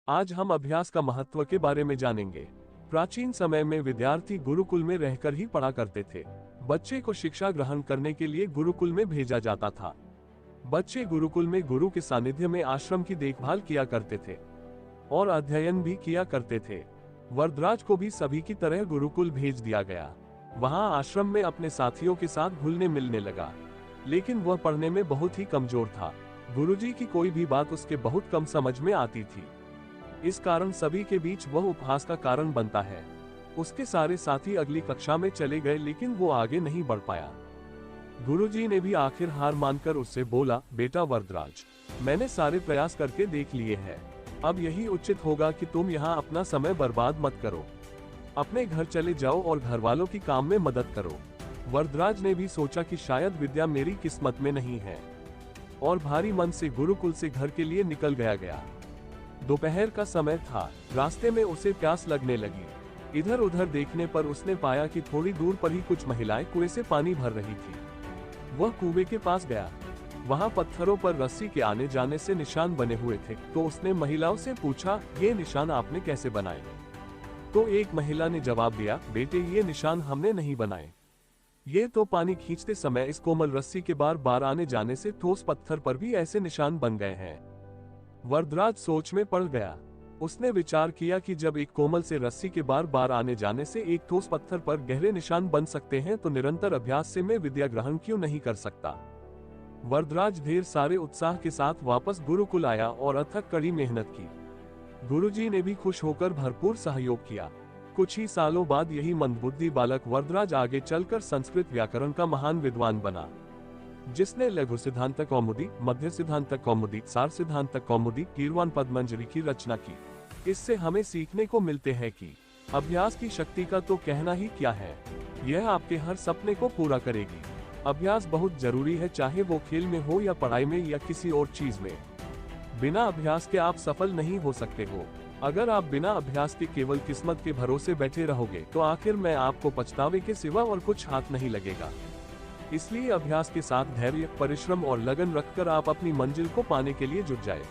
आज हम अभ्यास का महत्व के बारे में जानेंगे। प्राचीन समय में विद्यार्थी गुरुकुल में रहकर ही पढ़ा करते थे। बच्चे को शिक्षा ग्रहण करने के लिए गुरुकुल में भेजा जाता था। बच्चे गुरुकुल में गुरु के सानिध्य में आश्रम की देखभाल किया करते थे और अध्ययन भी किया करते थे। वरदराज को भी सभी की तरह गुरुकुल भेज दिया गया। वहां आश्रम में अपने साथियों के साथ घुलने मिलने लगा, लेकिन वह पढ़ने में बहुत ही कमजोर था। गुरुजी की कोई भी बात उसके बहुत कम समझ में आती थी। इस कारण सभी के बीच वह उपहास का कारण बनता है। उसके सारे साथी अगली कक्षा में चले गए, लेकिन वो आगे नहीं बढ़ पाया। गुरुजी ने भी आखिर हार मानकर उससे बोला, बेटा वरदराज, मैंने सारे प्रयास करके देख लिए हैं। अब यही उचित होगा कि तुम यहाँ अपना समय बर्बाद मत करो। अपने घर चले जाओ और घर वालों की काम में मदद करो। वरदराज ने भी सोचा कि शायद विद्या मेरी किस्मत में नहीं है, और भारी मन से गुरुकुल से घर के लिए निकल गया। दोपहर का समय था। रास्ते में उसे प्यास लगने लगी। इधर उधर देखने पर उसने पाया कि थोड़ी दूर पर ही कुछ महिलाएं कुएं से पानी भर रही थी। वह कुएं के पास गया। वहां पत्थरों पर रस्सी के आने जाने से निशान बने हुए थे। तो उसने महिलाओं से पूछा, ये निशान आपने कैसे बनाए? तो एक महिला ने जवाब दिया, बेटे ये निशान हमने नहीं बनाए। ये तो पानी खींचते समय इस कोमल रस्सी के बार बार आने जाने से ठोस पत्थर पर भी ऐसे निशान बन गए हैं। वरदराज सोच में पड़ गया। उसने विचार किया कि जब एक कोमल से रस्सी के बार बार आने जाने से एक ठोस पत्थर पर गहरे निशान बन सकते हैं, तो निरंतर अभ्यास से मैं विद्या ग्रहण क्यों नहीं कर सकता। वरदराज ढेर सारे उत्साह के साथ वापस गुरुकुल आया और अथक कड़ी मेहनत की। गुरुजी ने भी खुश होकर भरपूर सहयोग किया। कुछ ही सालों बाद यही मंदबुद्धि बालक वरदराज आगे चलकर संस्कृत व्याकरण का महान विद्वान बना, जिसने लघु सिद्धांत कौमुदी, मध्य सिद्धांत कौमुदी, सार सिद्धांत कौमुदी, कीर्वाण पद्मंजरी की रचना की। इससे हमें सीखने को मिलते हैं कि अभ्यास की शक्ति का तो कहना ही क्या है, यह आपके हर सपने को पूरा करेगी। अभ्यास बहुत जरूरी है, चाहे वो खेल में हो या पढ़ाई में या किसी और चीज में। बिना अभ्यास के आप सफल नहीं हो सकते हो। अगर आप बिना अभ्यास के केवल किस्मत के भरोसे बैठे रहोगे, तो आखिर में आपको पछतावे के सिवा और कुछ हाथ नहीं लगेगा। इसलिए अभ्यास के साथ धैर्य, परिश्रम और लगन रखकर आप अपनी मंजिल को पाने के लिए जुट जाए।